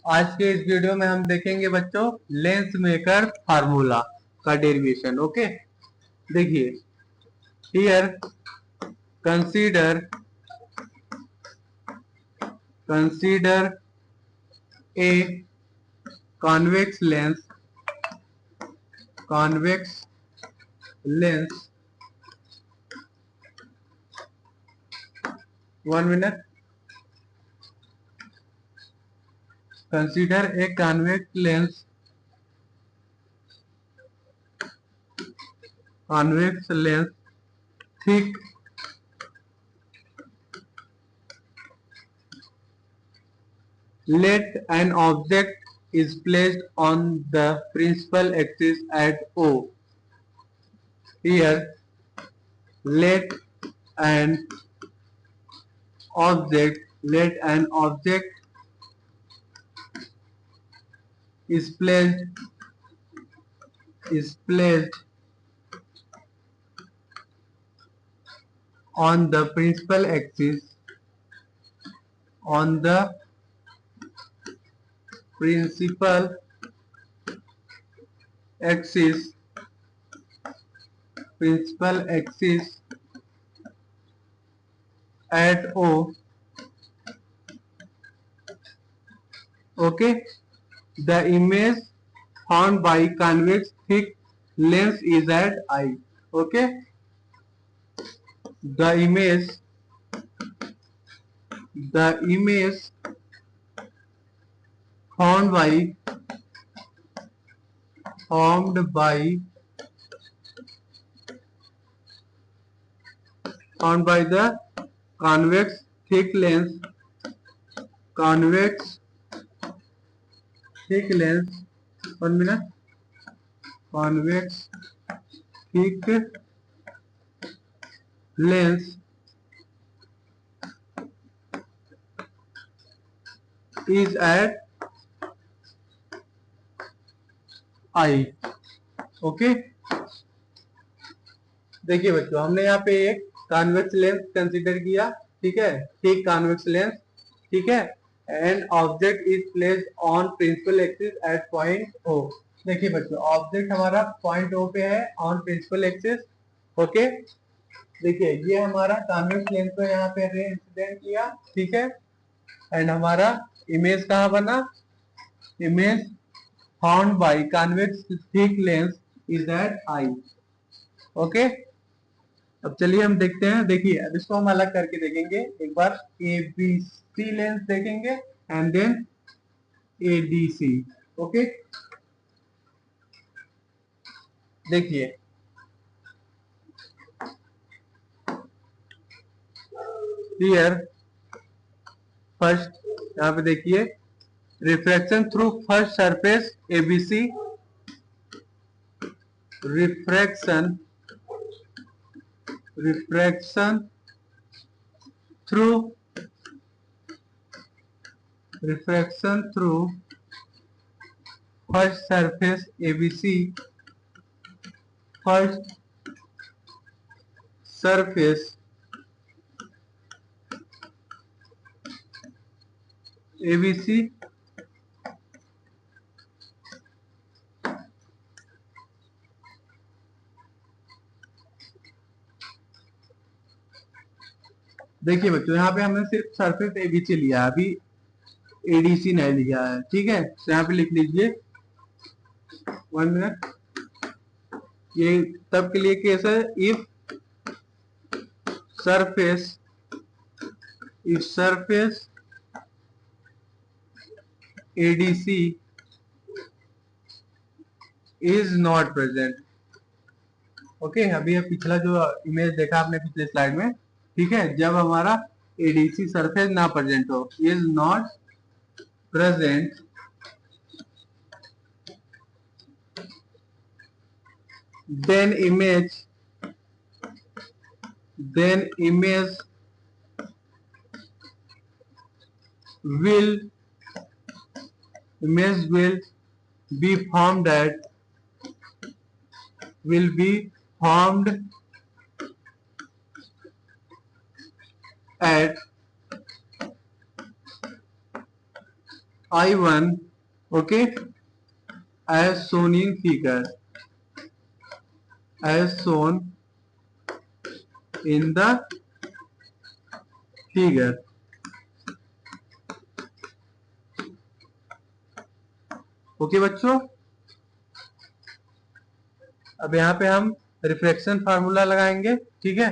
आज के इस वीडियो में हम देखेंगे बच्चों लेंस मेकर फार्मूला का डेरिवेशन। ओके, देखिए here consider consider a convex lens 1 minute। Consider a convex lens thick let an object is placed on the principal axis at O. Here let an object is placed on the principal axis at O. Okay, the image found by convex thick lens is at I. Okay, the image found by the convex thick lens 1 minute convex thick lens is at I. Okay, देखिए बच्चों हमने यहाँ पे एक convex lens consider किया, ठीक है, ठीक कॉन्वेक्स लेंस, ठीक है, and object is placed on principal axis at point O. देखिए बच्चों ऑब्जेक्ट हमारा पॉइंट ओ पे है ऑन प्रिंसिपल एक्सिस। ओके, देखिए ये हमारा कॉन्वेक्स लेंस को यहाँ पे रे इंसिडेंट किया, ठीक है, एंड हमारा इमेज कहाँ बना, image found by convex thick lens is at I. Okay, अब चलिए हम देखते हैं। देखिए अब इसको हम अलग करके देखेंगे, एक बार ए बी सी लेंस देखेंगे and then A D C. Okay, देखिए हियर फर्स्ट, यहाँ पे देखिए refraction through first surface ABC, refraction through first surface ABC, first surface ABC देखिए बच्चों यहाँ पे हमने सिर्फ सरफेस एबीसी लिया है, अभी एडीसी नहीं लिया है, ठीक है, तो यहाँ पे लिख लीजिए 1 मिनट। ये तब के लिए केस है if surface ADC is not present. Okay, अभी पिछला जो इमेज देखा आपने पिछले स्लाइड में, ठीक है, जब हमारा एडीसी सरफेस ना प्रेजेंट हो, is not present, then image will be formed at I1, okay, as shown in figure, as shown in the figure. Okay बच्चों, अब यहाँ पे हम रिफ्रैक्शन फार्मूला लगाएंगे, ठीक है।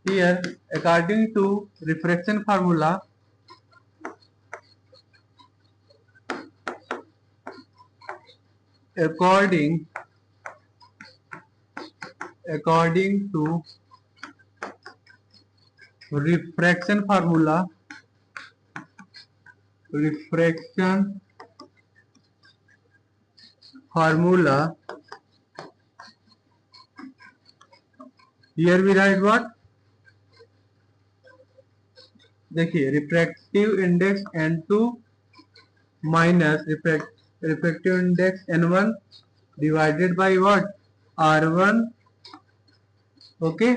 Here according to refraction formula, according to refraction formula, here we write what, देखिए refractive index N2 minus refractive index N1 divided by what, R1, okay,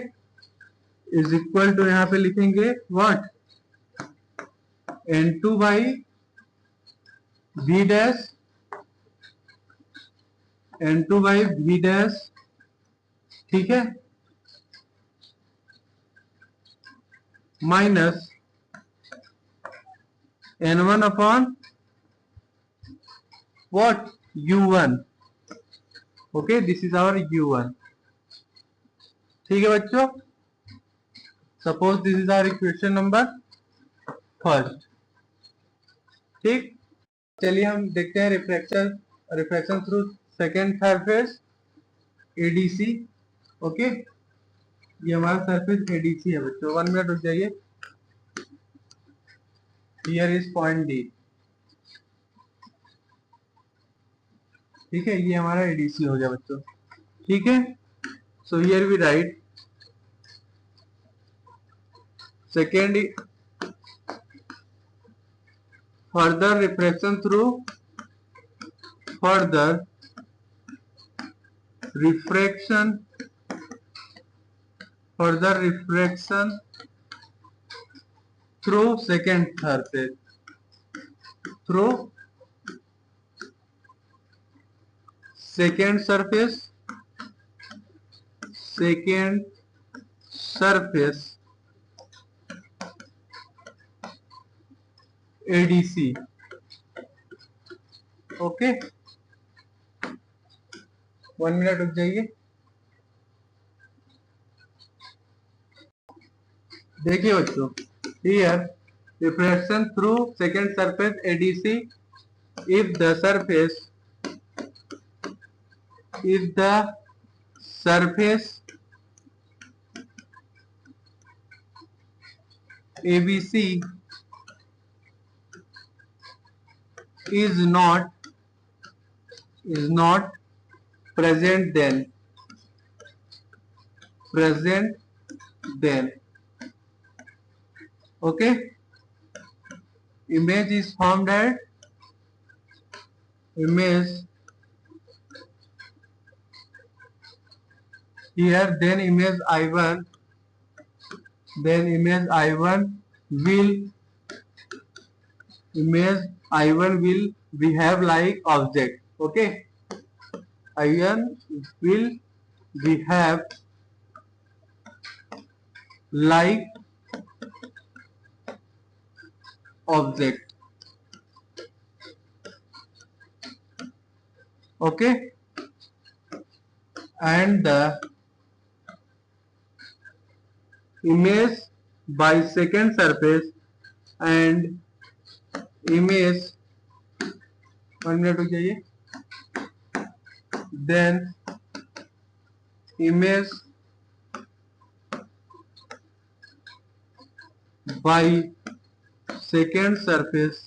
is equal to, यहाँ पे लिखेंगे what, N2 by V dash, N2 by V dash, ठीक है, minus N1 upon what, U1, okay, this is our U1, ठीक है बच्चों। Suppose this is our equation number first, ठीक। चलिए हम देखते हैं refraction through second surface ADC, okay, ये हमारा सरफेस एडीसी है बच्चों। 1 मिनट रुक जाइए। हियर इज पॉइंट डी, ठीक है, ये हमारा एडीसी हो गया बच्चों, ठीक है। So here we write second, further refraction through second surface, through second surface ADC, okay. 1 minute रुक जाइए। देखिए बच्चों, here refraction through second surface ADC if the surface ABC is not present, then okay, image is formed at here, then image I1 will behave like object, okay, I1 will behave like object, okay, and the image by second surface and image, 1 minute रुक जाइए, then image by second surface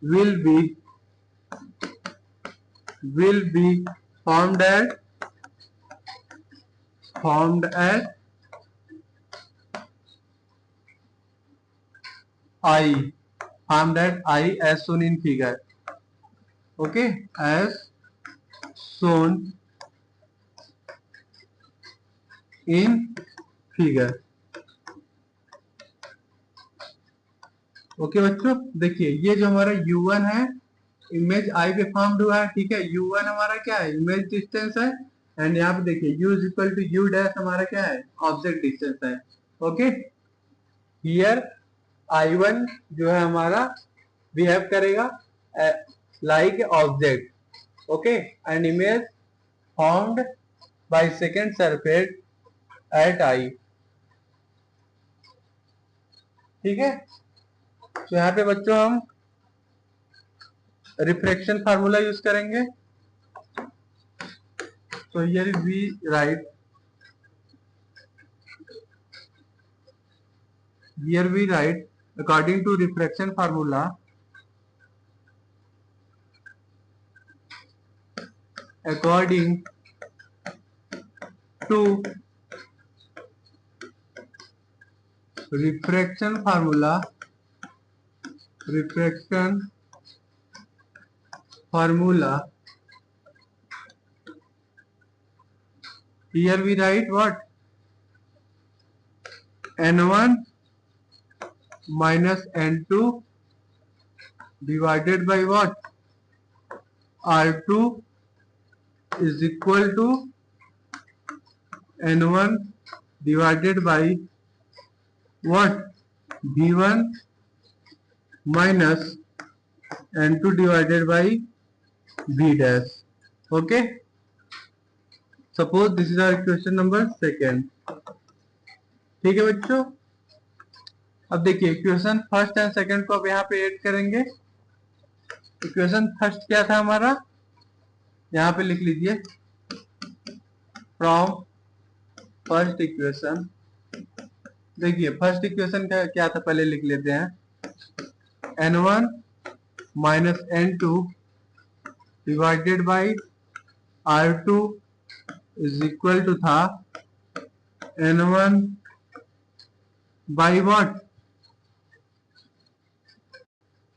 will be formed at I as shown in figure, okay, as shown in figure. Okay बच्चों, देखिए ये जो हमारा u1 है image I पे formed हुआ है, ठीक है। u1 हमारा क्या है, इमेज डिस्टेंस है। एंड यहाँ पे देखिए u is equal to u dash हमारा क्या है, ऑब्जेक्ट डिस्टेंस है। ओके, हियर i1 जो है हमारा बिहेव करेगा like object. Okay, and image formed by second surface at i। ठीक है, तो यहाँ पे बच्चों हम रिफ्लेक्शन फार्मूला यूज करेंगे। तो here we write, according to reflection formula, according to refraction formula, here we write what, n1 minus n2 divided by what, r2 is equal to n1 divided by what, v1 minus n2 divided by v dash। okay, suppose this is our equation number second। ठीक है बच्चों, अब देखिए equation first and second को अब यहाँ पे add करेंगे। इक्वेशन फर्स्ट क्या था हमारा, यहाँ पे लिख लीजिए, फ्रॉम फर्स्ट इक्वेशन। देखिए फर्स्ट इक्वेशन का क्या था, पहले लिख लेते हैं, n1 minus n2 divided by r2 is equal to था n1 बाई व्हाट,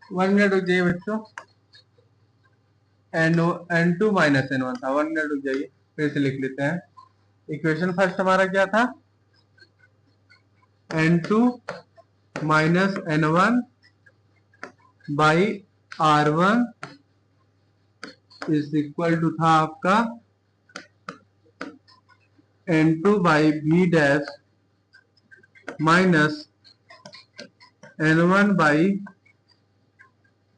1 मिनट रुक जाइए बच्चों, n2 माइनस n1 था, 1 मिनट रुक जाइए, फिर से लिख लेते हैं। इक्वेशन फर्स्ट हमारा क्या था, n2 minus n1 by r1 is equal to था आपका n2 by v dash minus n1 by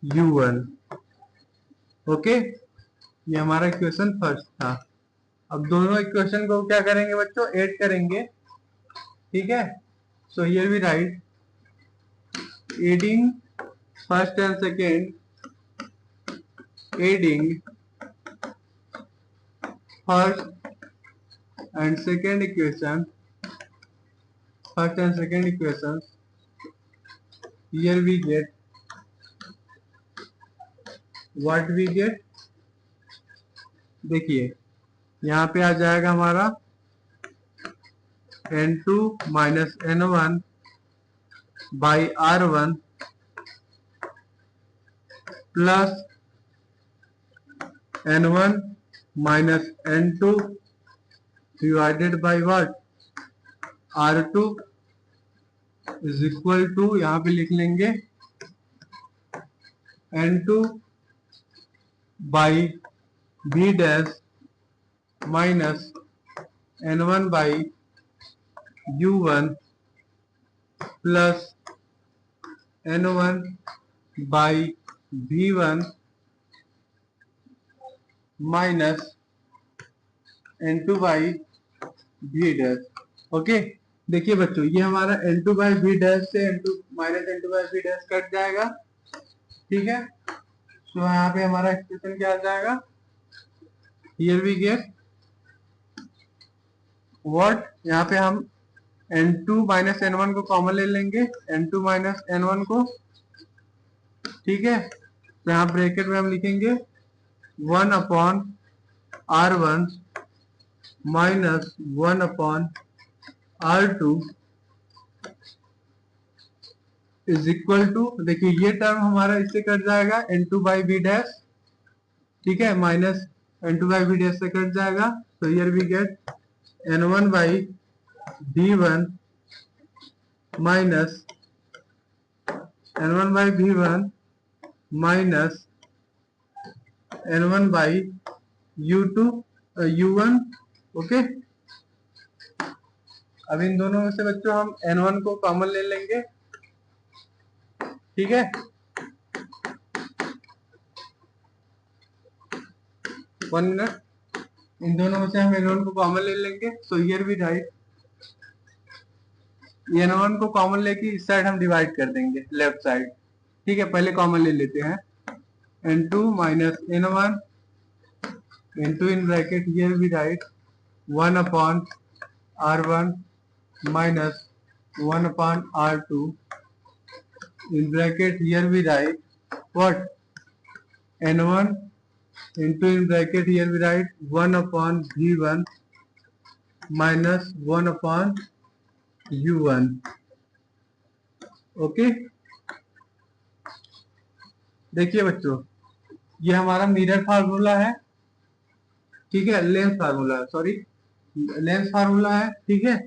u1। Okay, ये हमारा इक्वेशन फर्स्ट था। अब दोनों इक्वेशन को क्या करेंगे बच्चों, ऐड करेंगे। ठीक है, so here we write, adding first and second, adding first and second equation, first and second equation, here we get what we get, देखिए यहाँ पे आ जाएगा हमारा n2 minus n1 by r1 plus n1 minus n2 divided by what, r2 is equal to, यहाँ पे लिख लेंगे n2 by v dash minus n1 by u1 plus n1 by v1 minus n2 by v dash. Okay, देखिए बच्चों ये हमारा n2 by v dash से n2 minus n2 by v dash cut जाएगा। ठीक है, तो यहाँ पे हमारा एक्सप्रेशन क्या आ जाएगा, हियर वी गेट व्हाट, यहाँ पे हम n2 माइनस n1 को कॉमन ले लेंगे, n2 माइनस n1 को। ठीक है, तो यहाँ ब्रैकेट में हम लिखेंगे 1 upon r1 minus 1 upon r2 is equal to, देखिए ये टर्म हमारा इससे कट जाएगा n2 बाई v डैश। ठीक है, minus n2 by v dash से कट जाएगा, तो here we get n1 by V1 minus N1 by V1 minus N1 by U2 U1। Okay, अब इन दोनों में से बच्चों हम N1 को कॉमन ले लेंगे, ठीक है। वन मिनट, इन दोनों में से हम N1 को कॉमन ले लेंगे। सो हियर वी राइट N1 को कॉमन लेके इस साइड हम डिवाइड कर देंगे, लेफ्ट साइड, ठीक है। पहले कॉमन ले लेते हैं, N2 minus N1 into in bracket here we write 1 upon R1 minus 1 upon R2 in bracket here we write what N1 into in bracket here we write 1 upon V1 minus 1 upon U1। Okay, देखिए बच्चों, ये हमारा mirror formula है, ठीक है। Lens formula, sorry, lens formula है, ठीक है।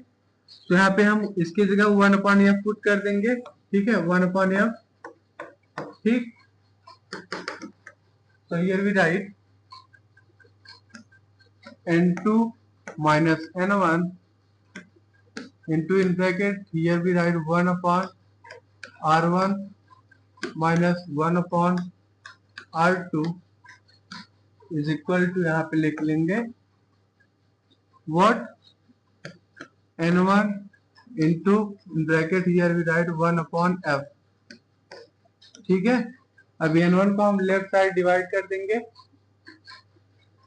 तो यहाँ पे हम इसकी जगह 1 अपॉन एफ पुट कर देंगे, ठीक है, 1 अपॉन एफ, ठीक। तो here we write N2 minus N1 into in bracket here we write 1 upon R1 minus 1 upon R2 is equal to, यहाँ पे लिख लेंगे what N1 into in bracket here we write 1 upon F, ठीक है। अब N1 को हम left side divide कर देंगे,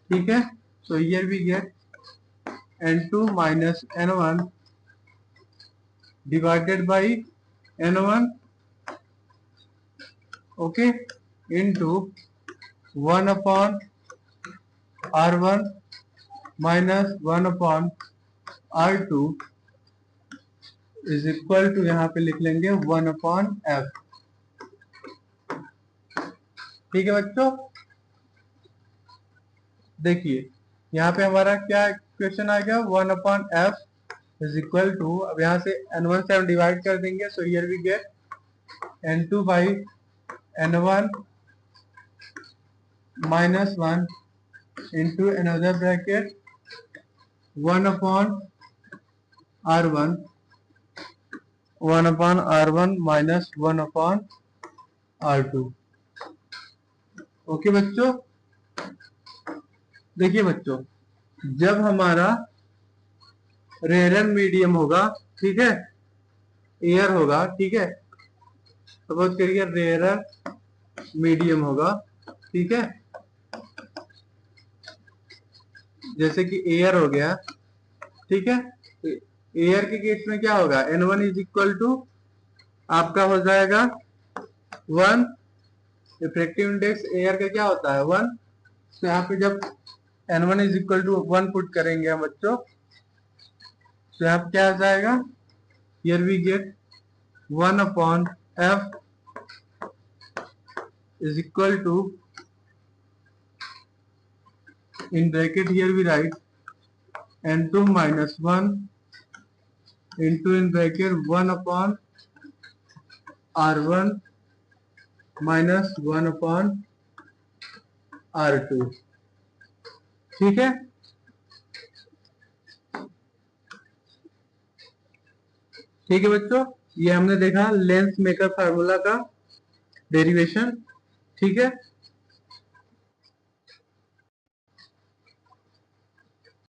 ठीक है। So here we get N2 minus N1 divided by N1, okay, into 1 upon R1 minus 1 upon R2 is equal to, यहाँ पे लिख लेंगे 1 upon F, ठीक है बच्चों। देखिए यहाँ पे हमारा क्या क्वेश्चन आ गया, 1 upon F is equal to, अब यहाँ से N1 से हम डिवाइड कर देंगे। So here we get N2 by N1 minus 1 into another bracket 1 upon R1 minus 1 upon R2। Okay बच्चों, देखिए बच्चों, जब हमारा रेयर मीडियम होगा, ठीक है, एयर होगा, ठीक है, सपोज करिए रेयर मीडियम होगा, ठीक है, जैसे कि एयर हो गया, ठीक है। तो एयर के केस में क्या होगा, N1 इज इक्वल टू आपका हो जाएगा 1, रिफ्रैक्टिव इंडेक्स एयर का क्या होता है 1। तो यहाँ पे जब N1 is equal to 1 put करेंगे हम बच्चों, तो यहाँ पे क्या आ जाएगा, here we get 1 upon F is equal to, in bracket here we write N2 minus 1 into in bracket 1 upon R1 minus 1 upon R2, ठीक है। ठीक है बच्चों, ये हमने देखा लेंस मेकर फार्मूला का डेरिवेशन, ठीक है।